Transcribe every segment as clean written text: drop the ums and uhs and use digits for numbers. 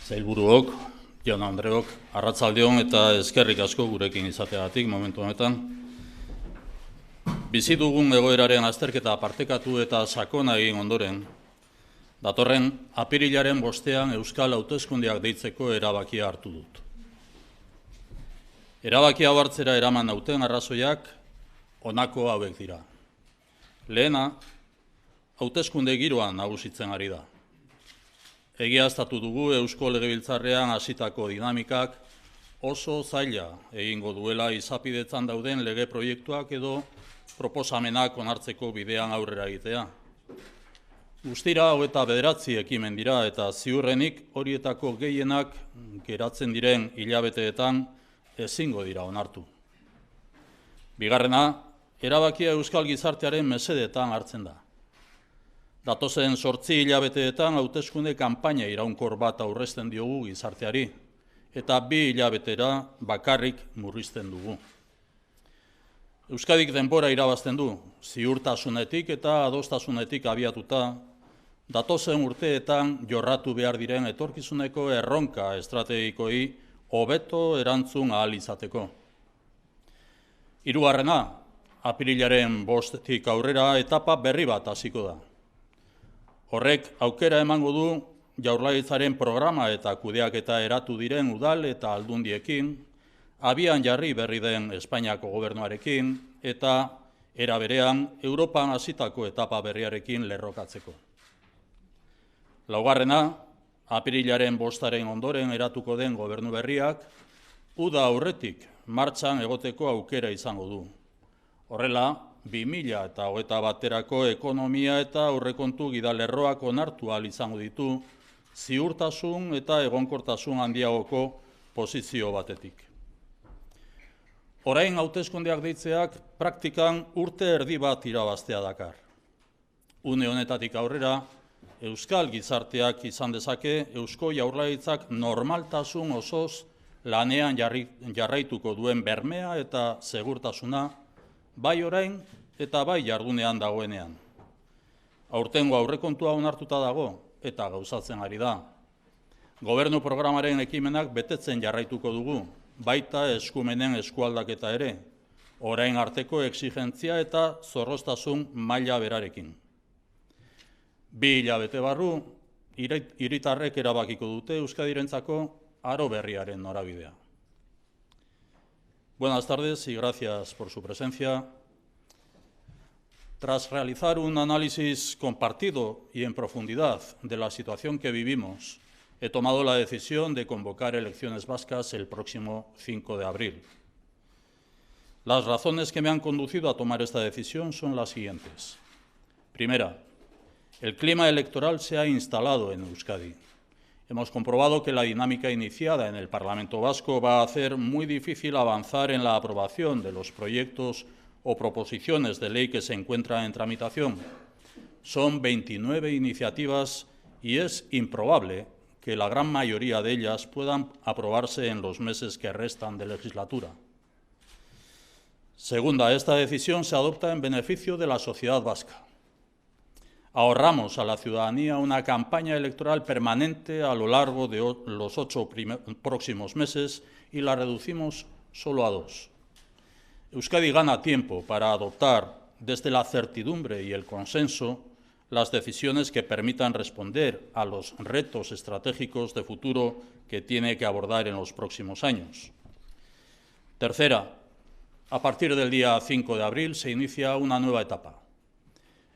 Sailburuok, jaun andreok, arratsaldeon eta eskerrik asko gurekin izateagatik momentu honetan. Bizi dugun egoeraren azterketa partekatu eta sakona egin ondoren, datorren apirilaren 5ean Euskal Hauteskundeak deitzeko erabakia hartu dut. Erabakia hartzera eraman nauten arrazoiak honako hauek dira. Lehena, hauteskunde giroan nagusitzen ari da. Egiaztatu dugu Eusko Legebiltzarrean hasitako dinamikak oso zaila egingo duela izapidetzan dauden lege proiektuak edo proposamenak onartzeko bidean aurrera egitea. Guztira 29 ekimen dira eta ziurrenik horietako gehienak geratzen diren hilabeteetan ezingo dira onartu. Bigarrena, erabakia euskal gizartearen mesedetan hartzen da. Datozen 8 hilabeteetan hauteskunde kanpaina iraunkor bat aurrezten diogu gizarteari, eta 2 hilabetera bakarrik murrizten dugu. Euskadik denbora irabazten du, ziurtasunetik eta adostasunetik abiatuta, datozen urteetan jorratu behar diren etorkizuneko erronka estrategikoi hobeto erantzun ahal izateko. Hirugarrena, apirilaren 5tik aurrera etapa berri bat hasiko da. Horrek aukera emango du Jaurlaritzaren programa eta kudeaketa eratu diren udal eta aldundiekin, abian jarri berri den Espainiako gobernuarekin eta era berean Europan hasitako etapa berriarekin lerrokatzeko. Laugarrena, apirilaren 5aren ondoren eratuko den gobernu berriak, uda aurretik martxan egoteko aukera izango du. Horrela, 2021erako ekonomia eta aurrekontu gidalerroak onartu ahal izango ditu, ziurtasun eta egonkortasun handiagoko posizio batetik. Orain hauteskundeak deitzeak praktikan urte erdi bat irabaztea dakar. Une honetatik aurrera, euskal gizarteak izan dezake Eusko Jaurlaritzak normaltasun osoz lanean jarraituko duen bermea eta segurtasuna, bai orain eta bai jardunean dagoenean. Aurtengo aurrekontua onartuta dago eta gauzatzen ari da. Gobernu programaren ekimenak betetzen jarraituko dugu, baita eskumenen eskualdaketa ere, orain arteko exigentzia eta zorroztasun maila berarekin. 2 hilabete barru, hiritarrek erabakiko dute Euskadirentzako aro berriaren norabidea. Buenas tardes y gracias por su presencia. Tras realizar un análisis compartido y en profundidad de la situación que vivimos, he tomado la decisión de convocar elecciones vascas el próximo 5 de abril. Las razones que me han conducido a tomar esta decisión son las siguientes. Primera, el clima electoral se ha instalado en Euskadi. Hemos comprobado que la dinámica iniciada en el Parlamento Vasco va a hacer muy difícil avanzar en la aprobación de los proyectos o proposiciones de ley que se encuentran en tramitación. Son 29 iniciativas y es improbable que la gran mayoría de ellas puedan aprobarse en los meses que restan de legislatura. Segunda, esta decisión se adopta en beneficio de la sociedad vasca. Ahorramos a la ciudadanía una campaña electoral permanente a lo largo de los 8 próximos meses y la reducimos solo a 2. Euskadi gana tiempo para adoptar desde la certidumbre y el consenso las decisiones que permitan responder a los retos estratégicos de futuro que tiene que abordar en los próximos años. Tercera, a partir del día 5 de abril se inicia una nueva etapa.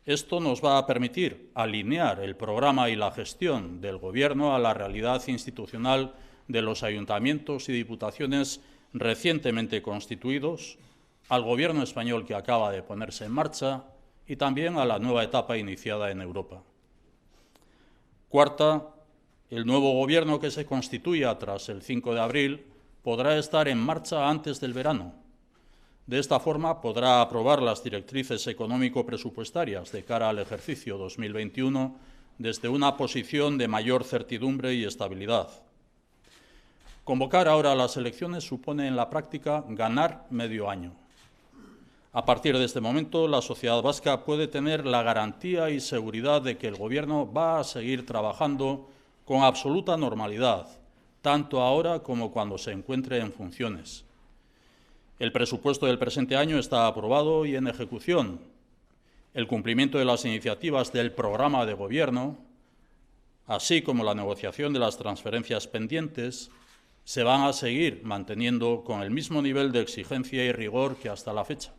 Esto nos va a permitir alinear el programa y la gestión del Gobierno a la realidad institucional de los ayuntamientos y diputaciones recientemente constituidos, al Gobierno español que acaba de ponerse en marcha y también a la nueva etapa iniciada en Europa. Cuarta, el nuevo Gobierno que se constituya tras el 5 de abril podrá estar en marcha antes del verano. De esta forma podrá aprobar las directrices económico-presupuestarias de cara al ejercicio 2021 desde una posición de mayor certidumbre y estabilidad. Convocar ahora las elecciones supone en la práctica ganar medio año. A partir de este momento, la sociedad vasca puede tener la garantía y seguridad de que el Gobierno va a seguir trabajando con absoluta normalidad, tanto ahora como cuando se encuentre en funciones. El presupuesto del presente año está aprobado y en ejecución. El cumplimiento de las iniciativas del programa de Gobierno, así como la negociación de las transferencias pendientes, se van a seguir manteniendo con el mismo nivel de exigencia y rigor que hasta la fecha.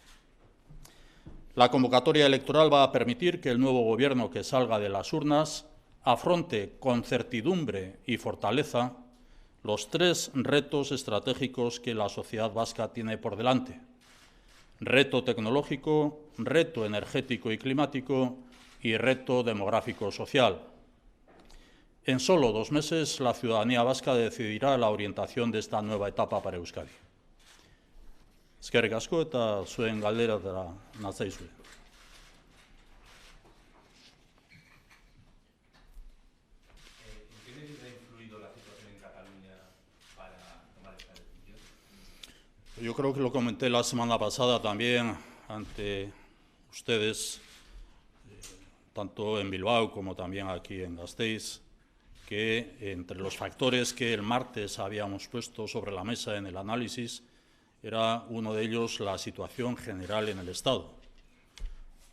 La convocatoria electoral va a permitir que el nuevo Gobierno que salga de las urnas afronte con certidumbre y fortaleza los tres retos estratégicos que la sociedad vasca tiene por delante: reto tecnológico, reto energético y climático y reto demográfico social. En solo 2 meses, la ciudadanía vasca decidirá la orientación de esta nueva etapa para Euskadi. Eskerrik asko eta zuen galderetara natzaizue. ¿En qué medida ha influido la situación en Cataluña para tomar esta decisión? Yo creo que lo comenté la semana pasada también ante ustedes, tanto en Bilbao como también aquí en Gasteiz, que entre los factores que el martes habíamos puesto sobre la mesa en el análisis era uno de ellos la situación general en el Estado.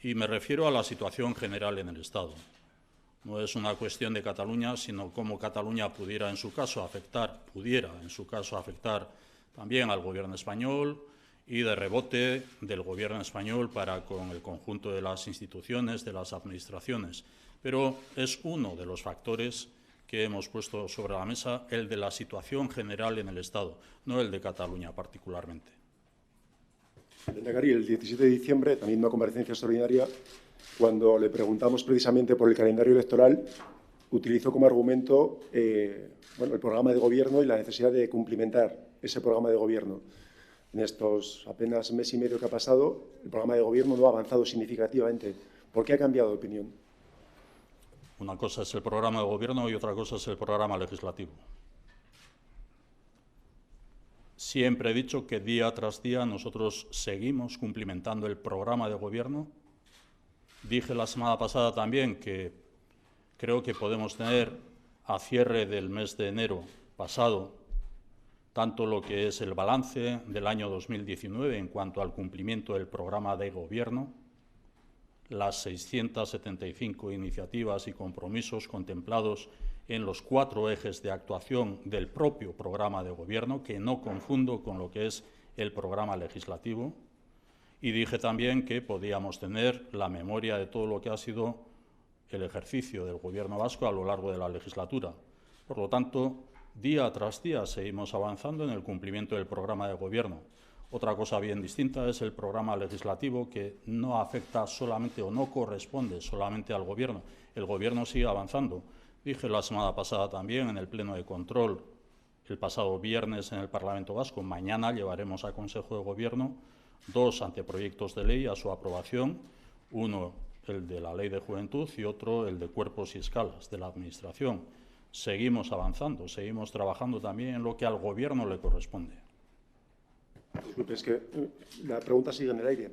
Y me refiero a la situación general en el Estado. No es una cuestión de Cataluña, sino cómo Cataluña pudiera en su caso afectar también al Gobierno español y de rebote del Gobierno español para con el conjunto de las instituciones, de las administraciones. Pero es uno de los factores que hemos puesto sobre la mesa, el de la situación general en el Estado, no el de Cataluña particularmente. Lehendakari, el 17 de diciembre, también en una comparecencia extraordinaria, cuando le preguntamos precisamente por el calendario electoral, utilizó como argumento el programa de Gobierno y la necesidad de cumplimentar ese programa de Gobierno. En estos apenas mes y medio que ha pasado, el programa de Gobierno no ha avanzado significativamente. ¿Por qué ha cambiado de opinión? Una cosa es el programa de Gobierno y otra cosa es el programa legislativo. Siempre he dicho que día tras día nosotros seguimos cumplimentando el programa de Gobierno. Dije la semana pasada también que creo que podemos tener a cierre del mes de enero pasado tanto lo que es el balance del año 2019 en cuanto al cumplimiento del programa de Gobierno, las 675 iniciativas y compromisos contemplados en los 4 ejes de actuación del propio programa de Gobierno, que no confundo con lo que es el programa legislativo, y dije también que podíamos tener la memoria de todo lo que ha sido el ejercicio del Gobierno vasco a lo largo de la legislatura. Por lo tanto, día tras día seguimos avanzando en el cumplimiento del programa de Gobierno. Otra cosa bien distinta es el programa legislativo, que no afecta solamente o no corresponde solamente al Gobierno. El Gobierno sigue avanzando. Dije la semana pasada también en el Pleno de Control, el pasado viernes en el Parlamento Vasco, mañana llevaremos a Consejo de Gobierno 2 anteproyectos de ley a su aprobación, uno el de la Ley de Juventud y otro el de Cuerpos y Escalas de la Administración. Seguimos avanzando, seguimos trabajando también en lo que al Gobierno le corresponde. Disculpe, es que la pregunta sigue en el aire.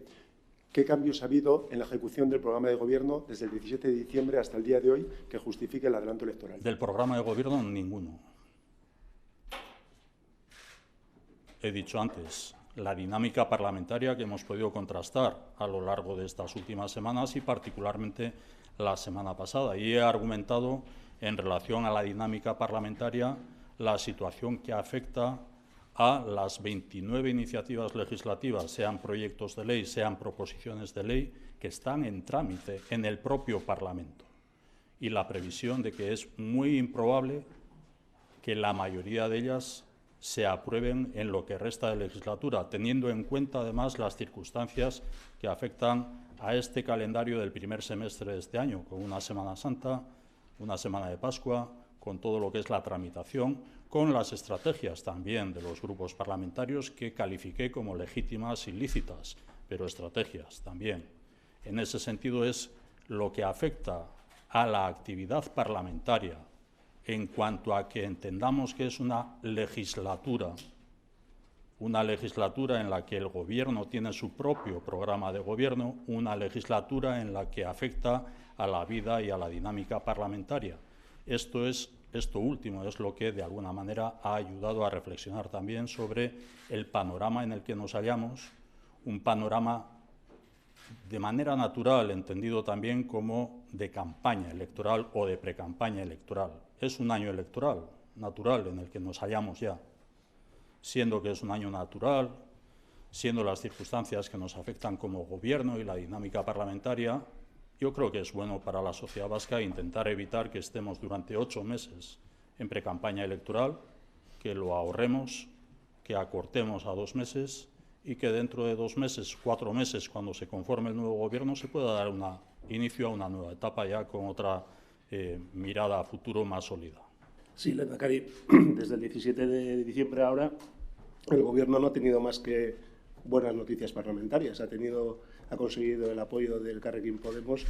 ¿Qué cambios ha habido en la ejecución del programa de Gobierno desde el 17 de diciembre hasta el día de hoy que justifique el adelanto electoral? Del programa de Gobierno, ninguno. He dicho antes, la dinámica parlamentaria que hemos podido contrastar a lo largo de estas últimas semanas y particularmente la semana pasada. Y he argumentado en relación a la dinámica parlamentaria la situación que afecta a las 29 iniciativas legislativas, sean proyectos de ley, sean proposiciones de ley, que están en trámite en el propio Parlamento. Y la previsión de que es muy improbable que la mayoría de ellas se aprueben en lo que resta de legislatura, teniendo en cuenta además las circunstancias que afectan a este calendario del primer semestre de este año, con una Semana Santa, una semana de Pascua, con todo lo que es la tramitación, con las estrategias también de los grupos parlamentarios que califiqué como legítimas y lícitas, pero estrategias también. En ese sentido es lo que afecta a la actividad parlamentaria en cuanto a que entendamos que es una legislatura en la que el Gobierno tiene su propio programa de gobierno, una legislatura en la que afecta a la vida y a la dinámica parlamentaria. Esto último es lo que, de alguna manera, ha ayudado a reflexionar también sobre el panorama en el que nos hallamos, un panorama de manera natural, entendido también como de campaña electoral o de precampaña electoral. Es un año electoral, natural, en el que nos hallamos ya. Siendo que es un año natural, siendo las circunstancias que nos afectan como Gobierno y la dinámica parlamentaria, yo creo que es bueno para la sociedad vasca intentar evitar que estemos durante 8 meses en precampaña electoral, que lo ahorremos, que acortemos a 2 meses y que dentro de 2 meses, 4 meses, cuando se conforme el nuevo Gobierno, se pueda dar inicio a una nueva etapa ya con otra mirada a futuro más sólida. Sí, lehendakari, desde el 17 de diciembre ahora el Gobierno no ha tenido más que buenas noticias parlamentarias. Ha conseguido el apoyo del Elkarrekin Podemos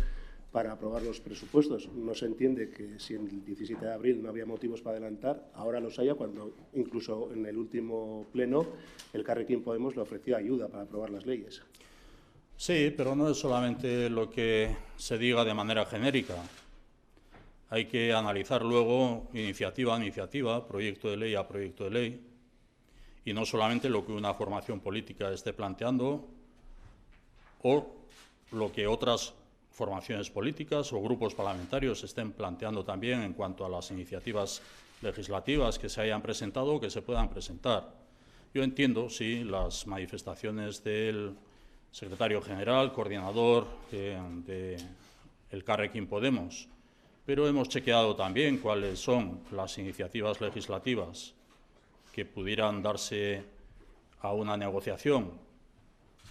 para aprobar los presupuestos. No se entiende que si el 17 de abril no había motivos para adelantar, ahora los haya, cuando incluso en el último pleno el Elkarrekin Podemos le ofreció ayuda para aprobar las leyes. Sí, pero no es solamente lo que se diga de manera genérica. Hay que analizar luego iniciativa a iniciativa, proyecto de ley a proyecto de ley, y no solamente lo que una formación política esté planteando o lo que otras formaciones políticas o grupos parlamentarios estén planteando también en cuanto a las iniciativas legislativas que se hayan presentado o que se puedan presentar. Yo entiendo, sí, las manifestaciones del secretario general, coordinador de Elkarrekin Podemos, pero hemos chequeado también cuáles son las iniciativas legislativas que pudieran darse a una negociación,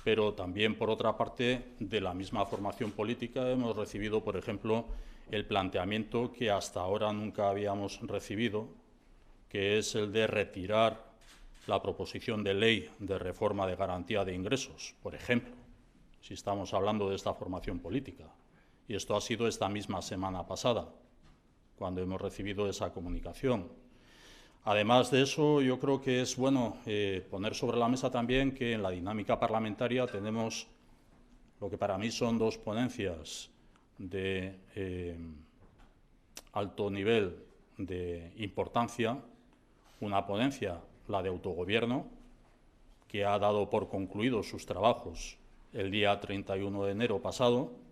pero también, por otra parte, de la misma formación política hemos recibido, por ejemplo, el planteamiento que hasta ahora nunca habíamos recibido, que es el de retirar la proposición de ley de reforma de garantía de ingresos, por ejemplo, si estamos hablando de esta formación política. Y esto ha sido esta misma semana pasada, cuando hemos recibido esa comunicación. Además de eso, yo creo que es bueno poner sobre la mesa también que en la dinámica parlamentaria tenemos lo que para mí son 2 ponencias de alto nivel de importancia. Una ponencia, la de autogobierno, que ha dado por concluidos sus trabajos el día 31 de enero pasado,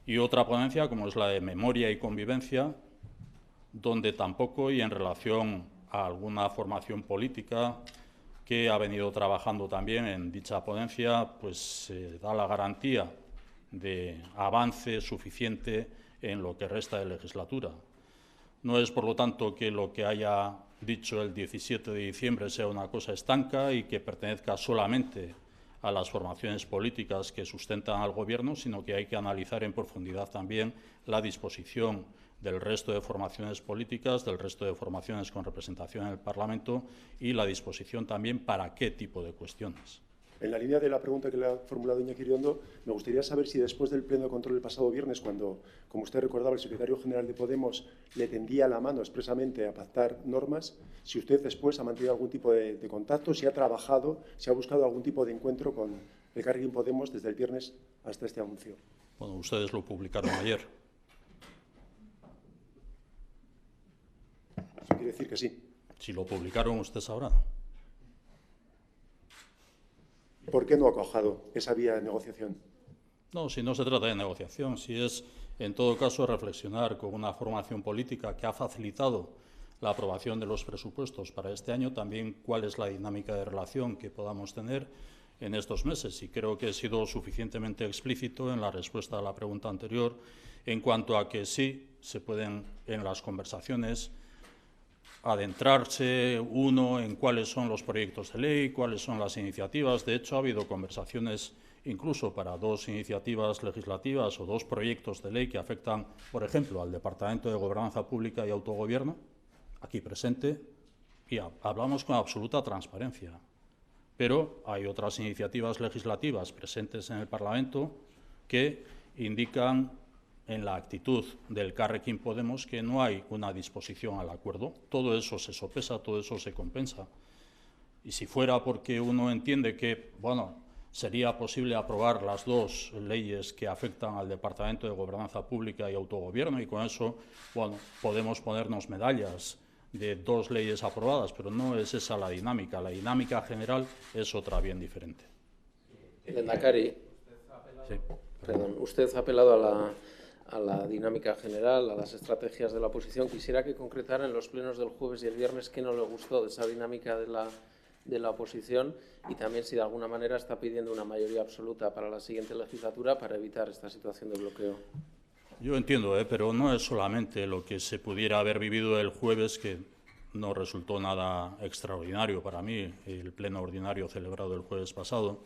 y otra ponencia, como es la de memoria y convivencia, donde tampoco, y en relación a alguna formación política que ha venido trabajando también en dicha ponencia, pues se da la garantía de avance suficiente en lo que resta de legislatura. No es, por lo tanto, que lo que haya dicho el 17 de diciembre sea una cosa estanca y que pertenezca solamente a las formaciones políticas que sustentan al Gobierno, sino que hay que analizar en profundidad también la disposición del resto de formaciones políticas, del resto de formaciones con representación en el Parlamento y la disposición también para qué tipo de cuestiones. En la línea de la pregunta que le ha formulado Iñaki Iriondo, me gustaría saber si después del pleno de control el pasado viernes, cuando, como usted recordaba, el secretario general de Podemos le tendía la mano expresamente a pactar normas, si usted después ha mantenido algún tipo de contacto, si ha trabajado, si ha buscado algún tipo de encuentro con Elkarrekin Podemos desde el viernes hasta este anuncio. Bueno, ustedes lo publicaron ayer. Eso quiere decir que sí. Si lo publicaron, usted sabrá. ¿Por qué no ha cuajado esa vía de negociación? No, si no se trata de negociación, si es, en todo caso, reflexionar con una formación política que ha facilitado la aprobación de los presupuestos para este año, también cuál es la dinámica de relación que podamos tener en estos meses. Y creo que he sido suficientemente explícito en la respuesta a la pregunta anterior en cuanto a que sí se pueden, en las conversaciones, adentrarse uno en cuáles son los proyectos de ley, cuáles son las iniciativas. De hecho, ha habido conversaciones incluso para 2 iniciativas legislativas o 2 proyectos de ley que afectan, por ejemplo, al Departamento de Gobernanza Pública y Autogobierno, aquí presente, y hablamos con absoluta transparencia. Pero hay otras iniciativas legislativas presentes en el Parlamento que indican en la actitud del Carrequín Podemos que no hay una disposición al acuerdo. Todo eso se sopesa, todo eso se compensa. Y si fuera porque uno entiende que, bueno, sería posible aprobar las dos leyes que afectan al Departamento de Gobernanza Pública y Autogobierno, y con eso, bueno, podemos ponernos medallas de dos leyes aprobadas, pero no es esa la dinámica. La dinámica general es otra bien diferente. Lehendakari, Sí. perdón, usted ha apelado a la dinámica general, a las estrategias de la oposición. Quisiera que concretara en los plenos del jueves y el viernes qué no le gustó de esa dinámica de la oposición, y también si de alguna manera está pidiendo una mayoría absoluta para la siguiente legislatura para evitar esta situación de bloqueo. Yo entiendo, pero no es solamente lo que se pudiera haber vivido el jueves, que no resultó nada extraordinario para mí, el pleno ordinario celebrado el jueves pasado,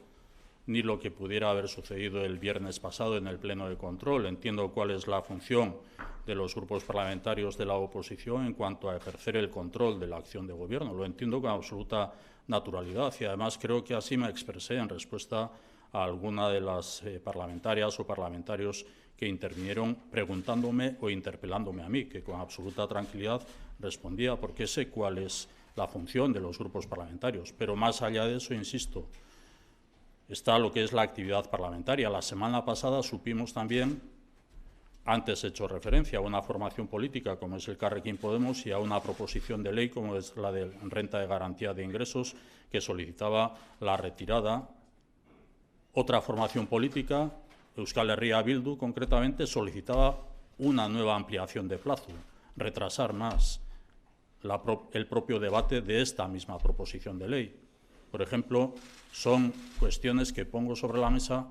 ni lo que pudiera haber sucedido el viernes pasado en el pleno de control. Entiendo cuál es la función de los grupos parlamentarios de la oposición en cuanto a ejercer el control de la acción de gobierno. Lo entiendo con absoluta naturalidad y además creo que así me expresé en respuesta a alguna de las parlamentarias o parlamentarios que intervinieron preguntándome o interpelándome a mí, que con absoluta tranquilidad respondía porque sé cuál es la función de los grupos parlamentarios. Pero más allá de eso, insisto, está lo que es la actividad parlamentaria. La semana pasada supimos también, antes he hecho referencia a una formación política como es el Carrequín Podemos y a una proposición de ley como es la de renta de garantía de ingresos que solicitaba la retirada. Otra formación política, Euskal Herria Bildu concretamente, solicitaba una nueva ampliación de plazo, retrasar más el propio debate de esta misma proposición de ley. Por ejemplo, son cuestiones que pongo sobre la mesa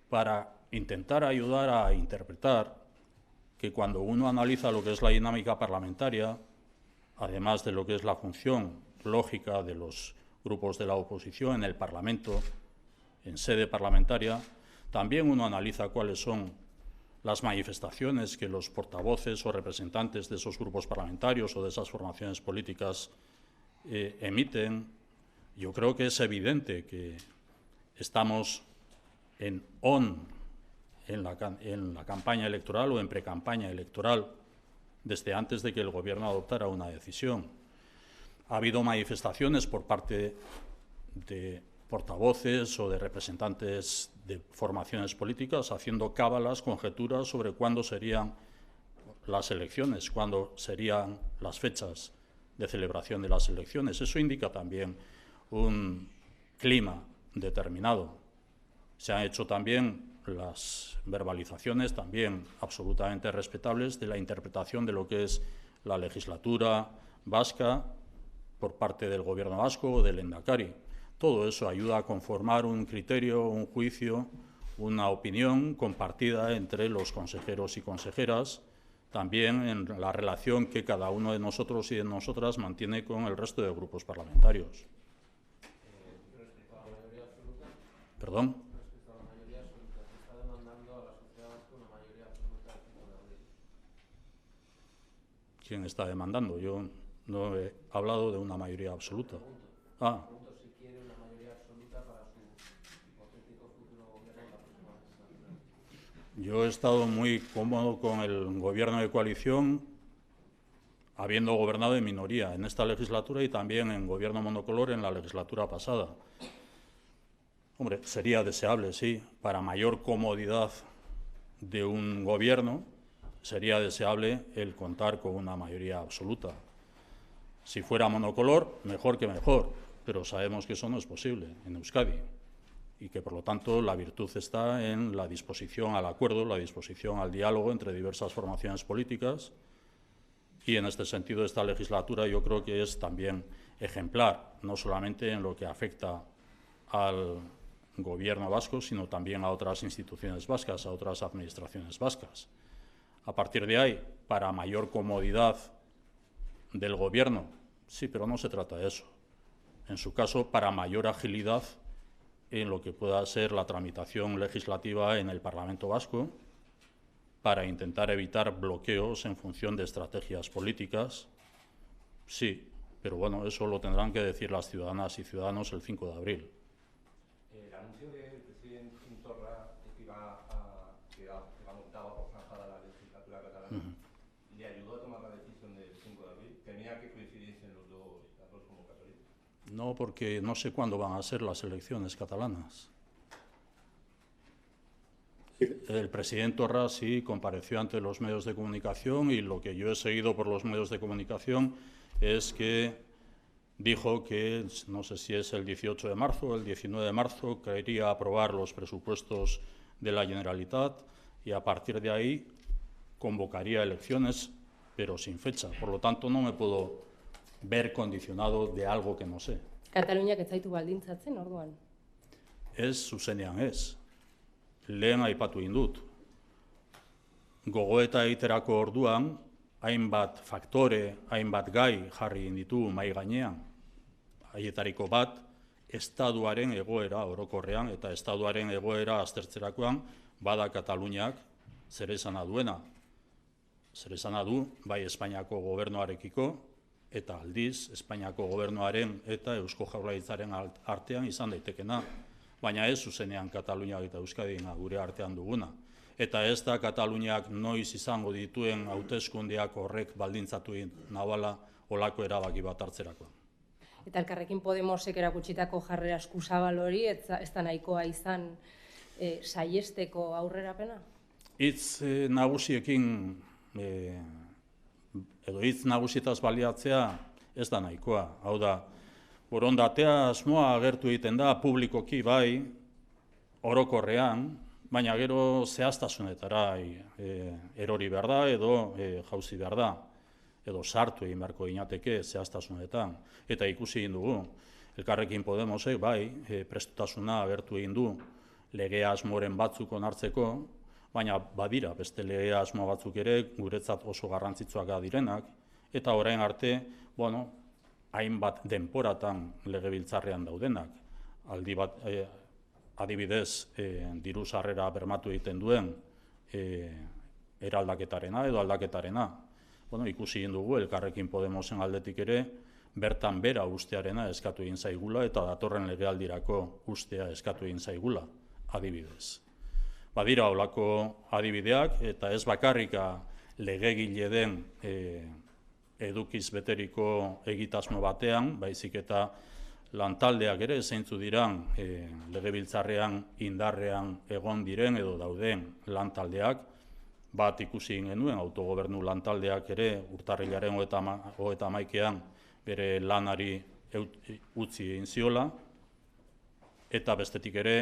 para intentar ayudar a interpretar que cuando uno analiza lo que es la dinámica parlamentaria, además de lo que es la función lógica de los grupos de la oposición en el Parlamento, en sede parlamentaria, también uno analiza cuáles son las manifestaciones que los portavoces o representantes de esos grupos parlamentarios o de esas formaciones políticas emiten. Yo creo que es evidente que estamos en la campaña electoral o en precampaña electoral desde antes de que el Gobierno adoptara una decisión. Ha habido manifestaciones por parte de portavoces o de representantes de formaciones políticas haciendo cábalas, conjeturas sobre cuándo serían las elecciones, cuándo serían las fechas de celebración de las elecciones. Eso indica también un clima determinado. Se han hecho también las verbalizaciones, también absolutamente respetables, de la interpretación de lo que es la legislatura vasca por parte del Gobierno vasco o del Lehendakari. Todo eso ayuda a conformar un criterio, un juicio, una opinión compartida entre los consejeros y consejeras, también en la relación que cada uno de nosotros y de nosotras mantiene con el resto de grupos parlamentarios. Respecto a la mayoría absoluta, ¿Perdón? respecto a la mayoría absoluta, se está demandando a la sociedad vasca una mayoría absoluta del 5 de abril. ¿Quién está demandando? Yo no he hablado de una mayoría absoluta. Pregunto si quiere una mayoría absoluta para su hipotético futuro gobierno en la próxima legislatura. Yo he estado muy cómodo con el gobierno de coalición, habiendo gobernado en minoría en esta legislatura y también en gobierno monocolor en la legislatura pasada. Hombre, sería deseable, sí, para mayor comodidad de un gobierno, sería deseable el contar con una mayoría absoluta. Si fuera monocolor, mejor que mejor, pero sabemos que eso no es posible en Euskadi y que, por lo tanto, la virtud está en la disposición al acuerdo, la disposición al diálogo entre diversas formaciones políticas. Y en este sentido, esta legislatura yo creo que es también ejemplar, no solamente en lo que afecta al Gobierno vasco, sino también a otras instituciones vascas, a otras administraciones vascas. A partir de ahí, para mayor comodidad del Gobierno, sí, pero no se trata de eso. En su caso, para mayor agilidad en lo que pueda ser la tramitación legislativa en el Parlamento vasco, para intentar evitar bloqueos en función de estrategias políticas. Sí, pero bueno, eso lo tendrán que decir las ciudadanas y ciudadanos el 5 de abril. El anuncio del presidente Quim Torra de que va montaba por zanjada la ¿Le ayudó a tomar la decisión del 5 de abril? ¿Tenía que coincidirse en las dos convocatorias? No, porque no sé cuándo van a ser las elecciones catalanas. El presidente Torra sí compareció ante los medios de comunicación y lo que yo he seguido por los medios de comunicación es que dijo que, no sé si es el 18 de marzo o el 19 de marzo, quería aprobar los presupuestos de la Generalitat y a partir de ahí convocaría elecciones, pero sin fecha. Por lo tanto, no me puedo ver condicionado de algo que no sé. Kataluniak ez zaitu baldintzatzen, orduan? Ez zuzenean ez. Lehen aipatu egin dut. Gogoeta egiterako orduan, hainbat faktore, hainbat gai jarri egin ditu mahai gainean. Haietariko bat, estatuaren egoera orokorrean eta estatuaren egoera aztertzerakoan bada Kataluniak zer esana duena. Zer esana du, bai Espainiako gobernuarekiko eta aldiz Espainiako gobernuaren eta Eusko Jaurlaritzaren artean izan daitekena. Baina ez zuzenean Kataluniak eta Euskadin gure artean duguna. Eta ez da Kataluniak noiz izango dituen hauteskundeak horrek baldintzatu nahala olako erabaki bat hartzerakoan. Eta Elkarrekin Podemosek erakutsitako jarrera eskuzabal hori, ez da nahikoa izan saiesteko aurrerapena? Hitz nagusiekin, edo hitz nagusietaz baliatzea ez da nahikoa. Hau da, borondatea asmoa agertu egiten da publikoki bai, orokorrean, baina gero zehaztasunetara erori behar da edo jauzi behar da, edo sartu egin beharko ginateke zehaztasunetan. Eta ikusi egin dugu, Elkarrekin Podemosek bai, prestutasuna agertu egin du lege asmoren batzuk onartzeko, baina badira beste lege asmo batzuk ere guretzat oso garrantzitsuak direnak, eta orain arte, hainbat denporatan legebiltzarrean daudenak. Adibidez, diru sarrera bermatu egiten duen eraldaketarena edo aldaketarena. Ikusi egin dugu Elkarrekin Podemosen aldetik ere, bertan bera ustearena eskatu egin zaigula eta datorren legealdirako ustea eskatu egin zaigula, adibidez. Badira olako adibideak eta ez bakarrika legegile den edukiz beteriko egitasmo batean, baizik eta lantaldeak ere zeintzu diran legebiltzarrean indarrean egon diren edo dauden lantaldeak, bat ikusi egin genuen autogobernu lantaldeak ere urtarrilaren 31ean bere lanari utzi egin ziola, eta bestetik ere,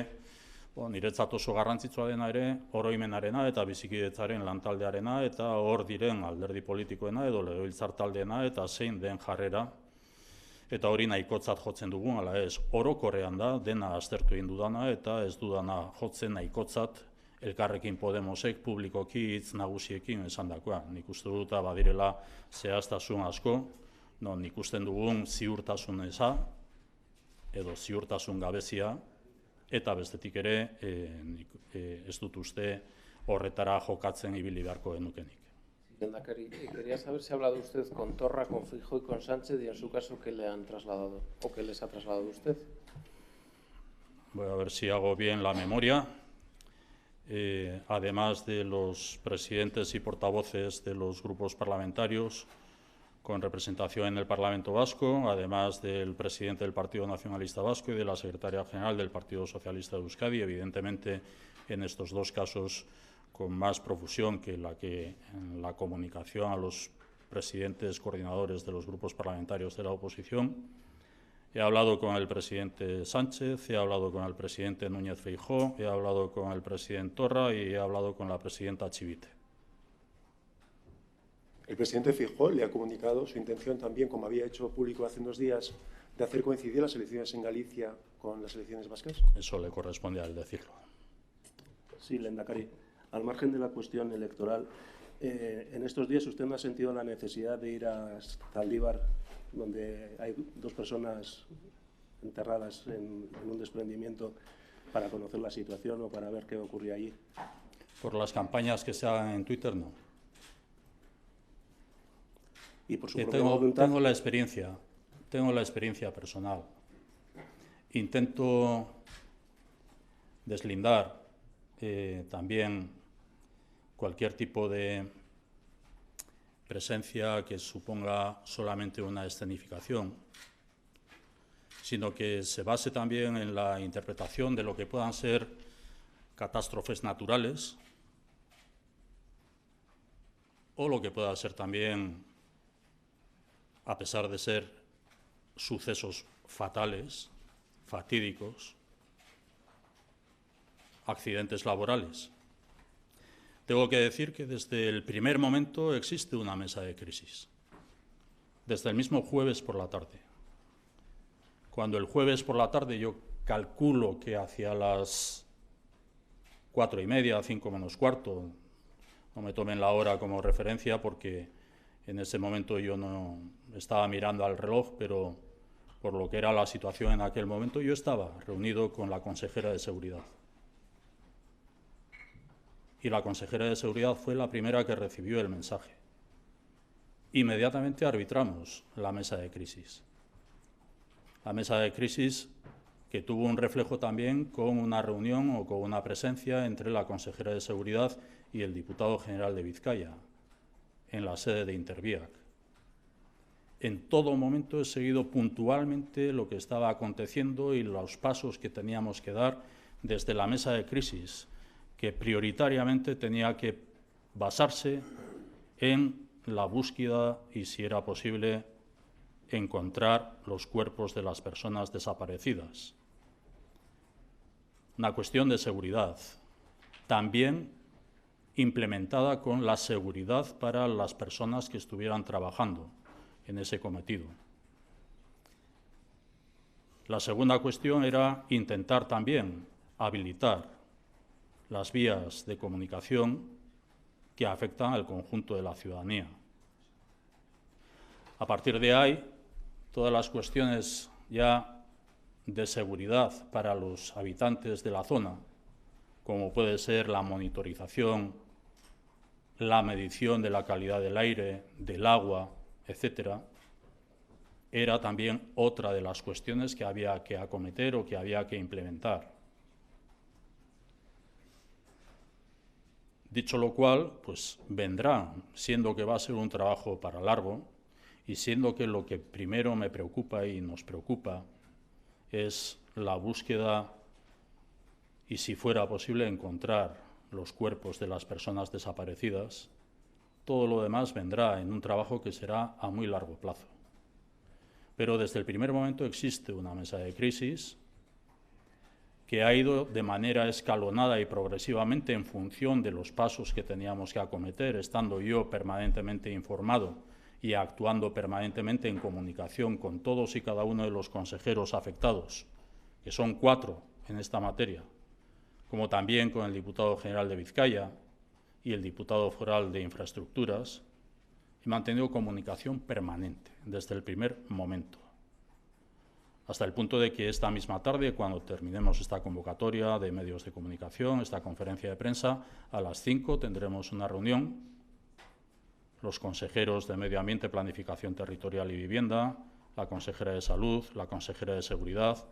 niretzat oso garrantzitsua dena ere, oroimenarena eta bizikidetzaren lantaldearena eta hor diren alderdi politikoena edo legebiltzar taldeena eta zein den jarrera. Eta hori nahikotzat jotzen dugun, ala ez, orokorrean da, dena aztertu egin dudana eta ez dudana jotzen nahikotzat Elkarrekin Podemosek publikoki hitz nagusiekin esandakoa. Nik uste dut badirela zehaztasun asko, non ikusten dugun ziurtasun eza edo ziurtasun gabezia, eta bestetik ere ez dut uste horretara jokatzen ibili beharko genukenik. Lehendakari, quería saber si ha hablado usted con Torra, con Feijóo y con Sánchez y en su caso qué le han trasladado o qué les ha trasladado usted. Voy a ver si hago bien la memoria. Además de los presidentes y portavoces de los grupos parlamentarios con representación en el Parlamento Vasco, además del presidente del Partido Nacionalista Vasco y de la secretaria general del Partido Socialista de Euskadi, evidentemente en estos dos casos con más profusión que en la comunicación a los presidentes coordinadores de los grupos parlamentarios de la oposición. He hablado con el presidente Sánchez, he hablado con el presidente Núñez Feijóo, he hablado con el presidente Torra y he hablado con la presidenta Chivite. El presidente Feijóo le ha comunicado su intención también, como había hecho público hace unos días, de hacer coincidir las elecciones en Galicia con las elecciones vascas. Eso le corresponde a él decirlo. Sí, lehendakari. Al margen de la cuestión electoral, en estos días usted no ha sentido la necesidad de ir a Zaldívar, donde hay dos personas enterradas en un desprendimiento, para conocer la situación o para ver qué ocurría allí. Por las campañas que se hagan en Twitter, no. Y por su propia voluntad. Tengo la experiencia personal. Intento deslindar también cualquier tipo de presencia que suponga solamente una escenificación, sino que se base también en la interpretación de lo que puedan ser catástrofes naturales o lo que pueda ser también, a pesar de ser sucesos fatales, fatídicos, accidentes laborales. Tengo que decir que desde el primer momento existe una mesa de crisis, desde el mismo jueves por la tarde. Cuando el jueves por la tarde, yo calculo que hacia las 4:30, 5 menos cuarto, no me tomen la hora como referencia porque en ese momento yo no estaba mirando al reloj, pero por lo que era la situación en aquel momento, yo estaba reunido con la consejera de Seguridad. Y la consejera de Seguridad fue la primera que recibió el mensaje. Inmediatamente arbitramos la mesa de crisis. La mesa de crisis que tuvo un reflejo también con una reunión o con una presencia entre la consejera de Seguridad y el diputado general de Vizcaya en la sede de Interbiac. En todo momento he seguido puntualmente lo que estaba aconteciendo y los pasos que teníamos que dar desde la mesa de crisis, que prioritariamente tenía que basarse en la búsqueda y, si era posible, encontrar los cuerpos de las personas desaparecidas. Una cuestión de seguridad, también implementada con la seguridad para las personas que estuvieran trabajando en ese cometido. La segunda cuestión era intentar también habilitar las vías de comunicación que afectan al conjunto de la ciudadanía. A partir de ahí, todas las cuestiones ya de seguridad para los habitantes de la zona, como puede ser la monitorización, la medición de la calidad del aire, del agua, etcétera, era también otra de las cuestiones que había que acometer o que había que implementar. Dicho lo cual, pues vendrá, siendo que va a ser un trabajo para largo y siendo que lo que primero me preocupa y nos preocupa es la búsqueda y, si fuera posible, encontrar los cuerpos de las personas desaparecidas. Todo lo demás vendrá en un trabajo que será a muy largo plazo. Pero desde el primer momento existe una mesa de crisis que ha ido de manera escalonada y progresivamente en función de los pasos que teníamos que acometer, estando yo permanentemente informado y actuando permanentemente en comunicación con todos y cada uno de los consejeros afectados, que son 4 en esta materia, como también con el diputado general de Vizcaya y el diputado foral de Infraestructuras. He mantenido comunicación permanente desde el primer momento, hasta el punto de que esta misma tarde, cuando terminemos esta convocatoria de medios de comunicación, esta conferencia de prensa, a las 5 tendremos una reunión, los consejeros de Medio Ambiente, Planificación Territorial y Vivienda, la consejera de Salud, la consejera de Seguridad,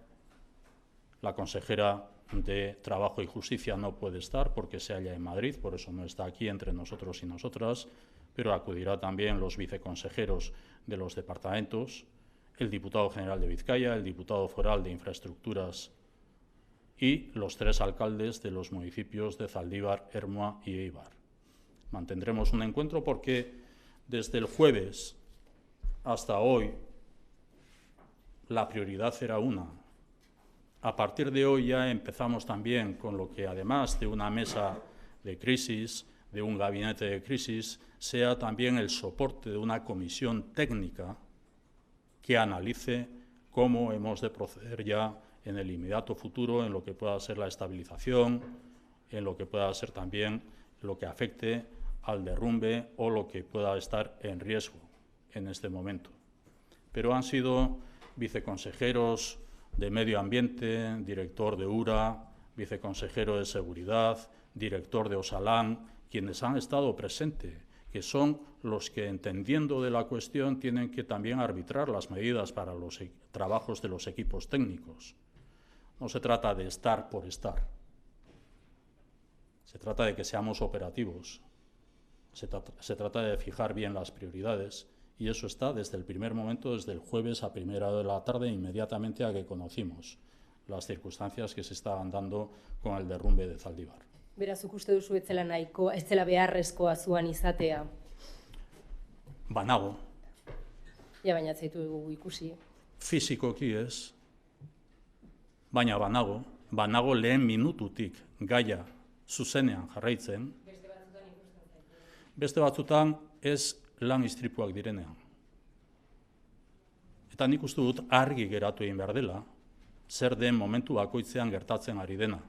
la consejera de Trabajo y Justicia no puede estar porque se halla en Madrid, por eso no está aquí entre nosotros y nosotras, pero acudirá también los viceconsejeros de los departamentos, el diputado general de Vizcaya, el diputado foral de Infraestructuras y los 3 alcaldes de los municipios de Zaldívar, Ermua y Eibar. Mantendremos un encuentro porque desde el jueves hasta hoy la prioridad era una. A partir de hoy ya empezamos también con lo que, además de una mesa de crisis, de un gabinete de crisis, sea también el soporte de una comisión técnica que analice cómo hemos de proceder ya en el inmediato futuro en lo que pueda ser la estabilización, en lo que pueda ser también lo que afecte al derrumbe o lo que pueda estar en riesgo en este momento. Pero han sido viceconsejeros de Medio Ambiente, director de URA, viceconsejero de Seguridad, director de Osalan, quienes han estado presentes, que son los que, entendiendo de la cuestión, tienen que también arbitrar las medidas para los trabajos de los equipos técnicos. No se trata de estar por estar. Se trata de que seamos operativos. Se trata de fijar bien las prioridades y eso está desde el primer momento, desde el jueves a 1:00 de la tarde, inmediatamente a que conocimos las circunstancias que se estaban dando con el derrumbe de Zaldibar. Beraz, zuk uste duzu ez zela beharrezkoa zuan izatea? Banago, Baina ez zaitu dugu ikusi. fisikoki ez, baina banago lehen minututik gaia zuzenean jarraitzen, beste batzutan ez lan istripuak direnean. Eta nik uste dut argi geratu egin behar dela, zer den momentu bakoitzean gertatzen ari dena.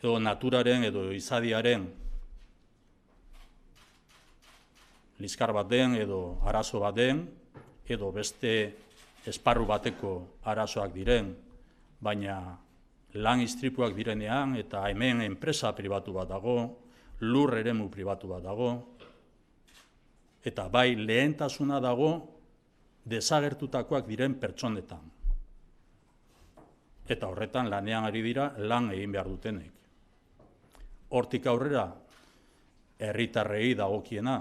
Edo naturaren edo izadiaren liskar bat den edo arazo bat den, edo beste esparru bateko arazoak diren, baina lan istripuak direnean eta hemen enpresa pribatu bat dago, lur eremu pribatu bat dago, eta bai lehentasuna dago desagertutakoak diren pertsonetan. Eta horretan lanean ari dira lan egin behar dutenek. Hortik aurrera, herritarrei dagokiena,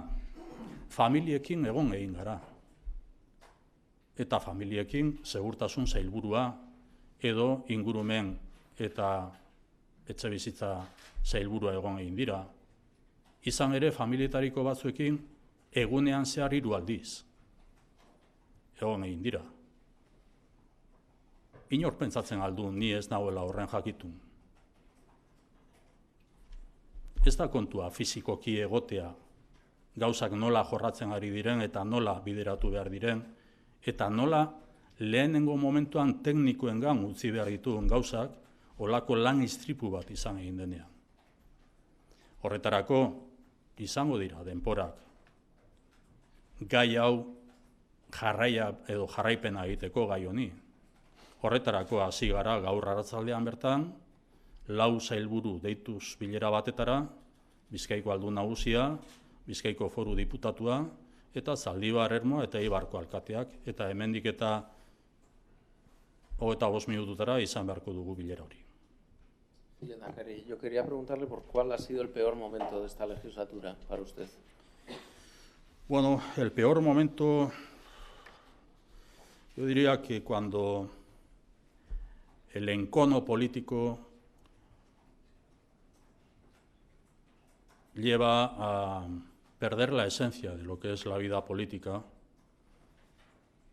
familiekin egon egin gara. Eta familiekin segurtasun sailburua edo ingurumen eta etxebizitza sailburua egon egin dira. Izan ere, familietariko batzuekin egunean zehar 3 aldiz egon egin dira. Inor pentsatzen aldu ni ez nagoela horren jakitun. Ez da kontua fisikoki egotea, gauzak nola jorratzen ari diren eta nola bideratu behar diren, eta nola lehenengo momentuan teknikoengan utzi behar ditugun gauzak, olako lan istripu bat izan egin denean. Horretarako izango dira denporak gai hau jarraia edo jarraipena egiteko gai honi. Horretarako hasi gara gaur arratzaldean bertan, 4 sailburu deituz bilera batetara, Bizkaiko aldun nagusia, Bizkaiko foru diputatua, eta Zaldibar Ermo eta Eibarko alkateak, eta hemendik eta 25 minututara izan beharko dugu bilera hori. Lehendakari, yo quería preguntarle por cuál ha sido el peor momento de esta legislatura para usted. Bueno, el peor momento, yo diría que cuando el encono político lleva a perder la esencia de lo que es la vida política,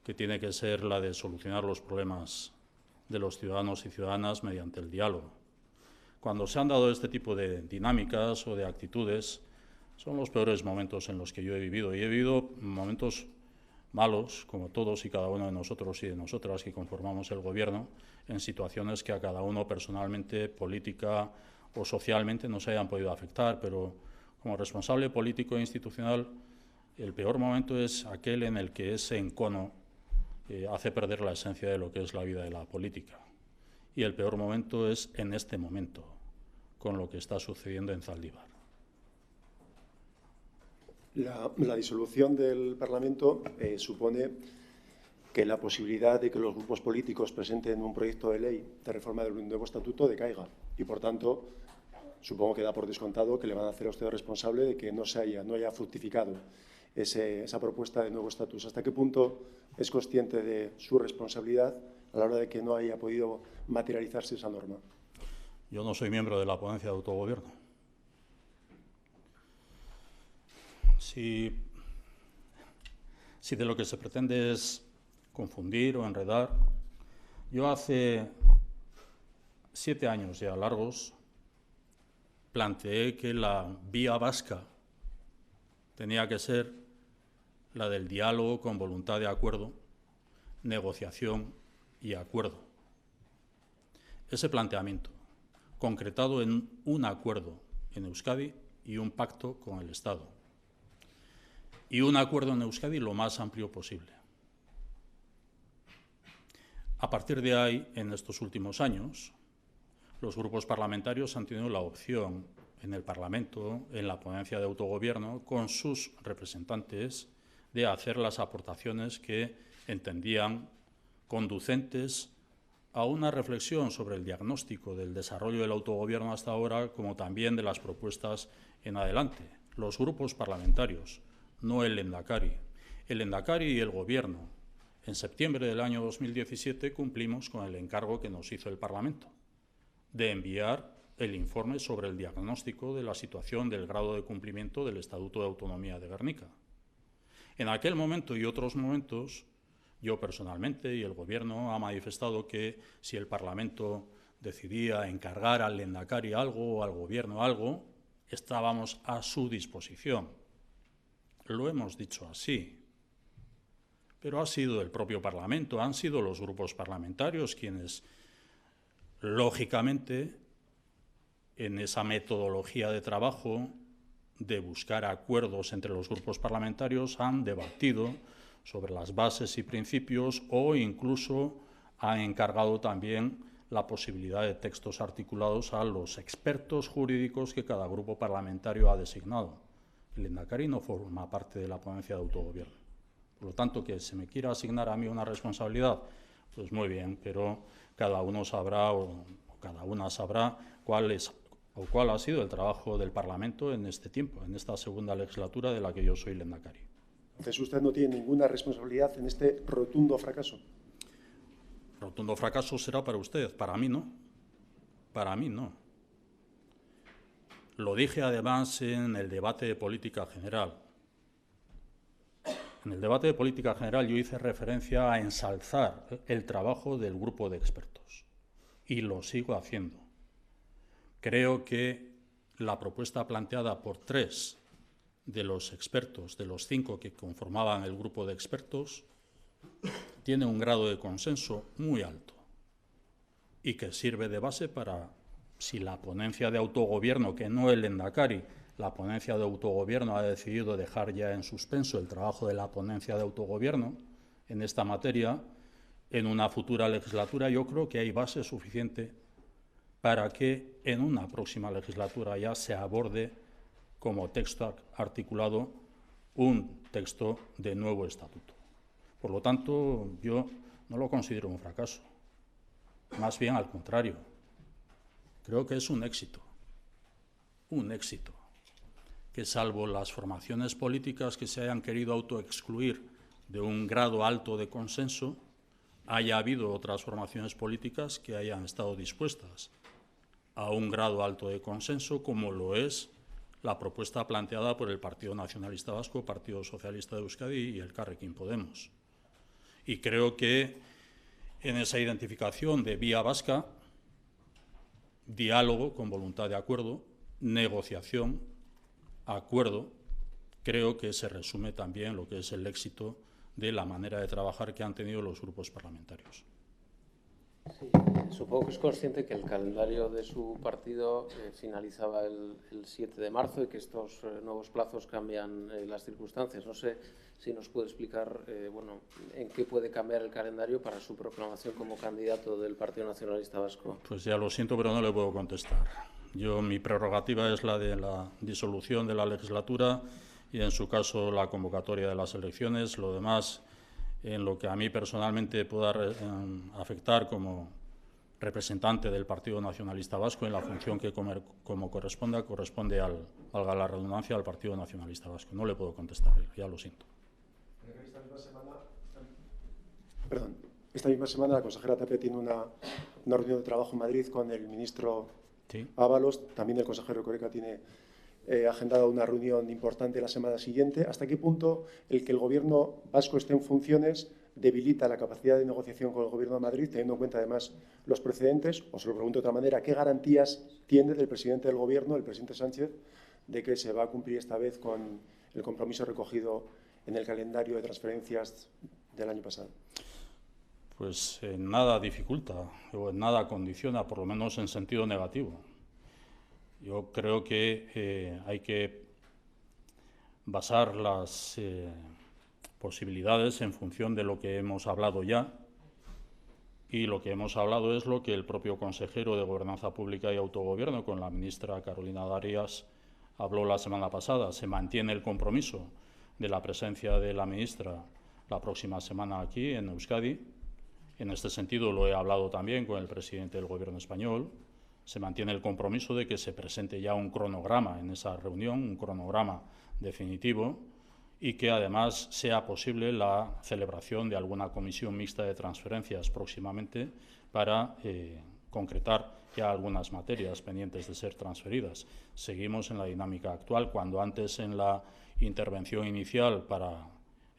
que tiene que ser la de solucionar los problemas de los ciudadanos y ciudadanas mediante el diálogo. Cuando se han dado este tipo de dinámicas o de actitudes, son los peores momentos en los que yo he vivido. Y he vivido momentos malos, como todos y cada uno de nosotros y de nosotras que conformamos el gobierno, en situaciones que a cada uno personalmente, política o socialmente no se hayan podido afectar, pero como responsable político e institucional, el peor momento es aquel en el que ese encono hace perder la esencia de lo que es la vida de la política. Y el peor momento es en este momento, con lo que está sucediendo en Zaldibar. La disolución del Parlamento supone que la posibilidad de que los grupos políticos presenten un proyecto de ley de reforma del nuevo estatuto decaiga y, por tanto, supongo que da por descontado que le van a hacer a usted responsable de que no haya fructificado esa propuesta de nuevo estatus. ¿Hasta qué punto es consciente de su responsabilidad a la hora de que no haya podido materializarse esa norma? Yo no soy miembro de la ponencia de autogobierno. Si de lo que se pretende es confundir o enredar, yo hace 7 años ya largos planteé que la vía vasca tenía que ser la del diálogo con voluntad de acuerdo, negociación y acuerdo. Ese planteamiento, concretado en un acuerdo en Euskadi y un pacto con el Estado. Y un acuerdo en Euskadi lo más amplio posible. A partir de ahí, en estos últimos años, los grupos parlamentarios han tenido la opción en el Parlamento, en la ponencia de autogobierno, con sus representantes, de hacer las aportaciones que entendían conducentes a una reflexión sobre el diagnóstico del desarrollo del autogobierno hasta ahora, como también de las propuestas en adelante. los grupos parlamentarios, no el Lehendakari. El Lehendakari y el Gobierno, en septiembre del año 2017, cumplimos con el encargo que nos hizo el Parlamento de enviar el informe sobre el diagnóstico de la situación del grado de cumplimiento del Estatuto de Autonomía de Gernika. En aquel momento y otros momentos, yo personalmente y el Gobierno ha manifestado que si el Parlamento decidía encargar al Lehendakari algo o al Gobierno algo, estábamos a su disposición. Lo hemos dicho así. Pero ha sido el propio Parlamento, han sido los grupos parlamentarios quienes, lógicamente, en esa metodología de trabajo de buscar acuerdos entre los grupos parlamentarios, han debatido sobre las bases y principios o incluso han encargado también la posibilidad de textos articulados a los expertos jurídicos que cada grupo parlamentario ha designado. El Lehendakari no forma parte de la ponencia de autogobierno. Por lo tanto, que se me quiera asignar a mí una responsabilidad, pues muy bien, pero cada uno sabrá o cada una sabrá cuál ha sido el trabajo del Parlamento en este tiempo, en esta segunda legislatura de la que yo soy Lehendakari. Entonces, ¿usted no tiene ninguna responsabilidad en este rotundo fracaso? Rotundo fracaso será para usted, para mí no. Para mí no. Lo dije además en el debate de política general. En el debate de política general yo hice referencia a ensalzar el trabajo del grupo de expertos y lo sigo haciendo. Creo que la propuesta planteada por 3 de los expertos, de los 5 que conformaban el grupo de expertos, tiene un grado de consenso muy alto y que sirve de base para, si la ponencia de autogobierno, que no el Lehendakari, la ponencia de autogobierno ha decidido dejar ya en suspenso el trabajo de la ponencia de autogobierno en esta materia, en una futura legislatura yo creo que hay base suficiente para que en una próxima legislatura ya se aborde como texto articulado un texto de nuevo estatuto. Por lo tanto, yo no lo considero un fracaso, más bien al contrario. Creo que es un éxito, que salvo las formaciones políticas que se hayan querido autoexcluir de un grado alto de consenso, haya habido otras formaciones políticas que hayan estado dispuestas a un grado alto de consenso, como lo es la propuesta planteada por el Partido Nacionalista Vasco, Partido Socialista de Euskadi y el Elkarrekin Podemos. Y creo que en esa identificación de vía vasca, diálogo con voluntad de acuerdo, negociación, acuerdo, creo que se resume también lo que es el éxito de la manera de trabajar que han tenido los grupos parlamentarios. Sí, supongo que es consciente que el calendario de su partido finalizaba el 7 de marzo y que estos nuevos plazos cambian las circunstancias. No sé si nos puede explicar en qué puede cambiar el calendario para su proclamación como candidato del Partido Nacionalista Vasco. Pues ya lo siento, pero no le puedo contestar. Mi prerrogativa es la de la disolución de la legislatura y, en su caso, la convocatoria de las elecciones. Lo demás, en lo que a mí personalmente pueda afectar como representante del Partido Nacionalista Vasco, en la función que como corresponde valga la redundancia, al Partido Nacionalista Vasco. No le puedo contestar, ya lo siento. Esta misma semana la consejera Tapia tiene una reunión de trabajo en Madrid con el ministro Ábalos. También el consejero Erkoreka tiene agendada una reunión importante la semana siguiente. ¿Hasta qué punto el que el Gobierno vasco esté en funciones debilita la capacidad de negociación con el Gobierno de Madrid, teniendo en cuenta además los precedentes? O se lo pregunto de otra manera, ¿qué garantías tiene del presidente del Gobierno, el presidente Sánchez, de que se va a cumplir esta vez con el compromiso recogido en el calendario de transferencias del año pasado? Pues en nada dificulta o en nada condiciona, por lo menos en sentido negativo. Yo creo que hay que basar las posibilidades en función de lo que hemos hablado ya, y lo que hemos hablado es lo que el propio consejero de Gobernanza Pública y Autogobierno, con la ministra Carolina Darias, habló la semana pasada. Se mantiene el compromiso de la presencia de la ministra la próxima semana aquí en Euskadi. En este sentido lo he hablado también con el presidente del Gobierno español. Se mantiene el compromiso de que se presente ya un cronograma en esa reunión, un cronograma definitivo, y que además sea posible la celebración de alguna comisión mixta de transferencias próximamente para concretar ya algunas materias pendientes de ser transferidas. Seguimos en la dinámica actual, cuando antes en la intervención inicial para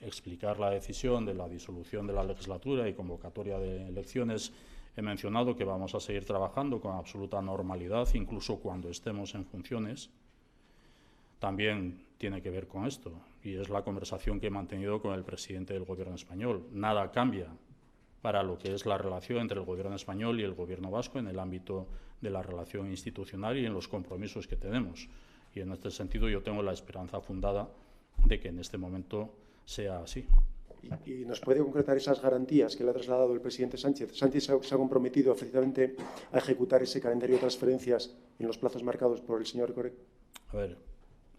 explicar la decisión de la disolución de la legislatura y convocatoria de elecciones he mencionado que vamos a seguir trabajando con absoluta normalidad, incluso cuando estemos en funciones. También tiene que ver con esto, y es la conversación que he mantenido con el presidente del Gobierno español. Nada cambia para lo que es la relación entre el Gobierno español y el Gobierno vasco en el ámbito de la relación institucional y en los compromisos que tenemos. Y en este sentido yo tengo la esperanza fundada de que en este momento sea así. ¿Y nos puede concretar esas garantías que le ha trasladado el presidente Sánchez? Sánchez se ha comprometido efectivamente a ejecutar ese calendario de transferencias en los plazos marcados por el señor Erkoreka. A ver,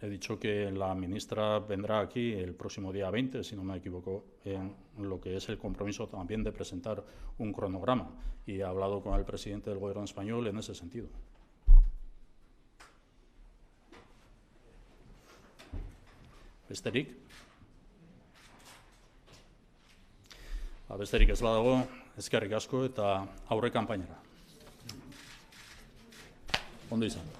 he dicho que la ministra vendrá aquí el próximo día 20, si no me equivoco, en lo que es el compromiso también de presentar un cronograma, y he hablado con el presidente del Gobierno español en ese sentido. Besterik? Besterik ez badago, eskerrik asko eta aurre kanpainara. Ondo izan.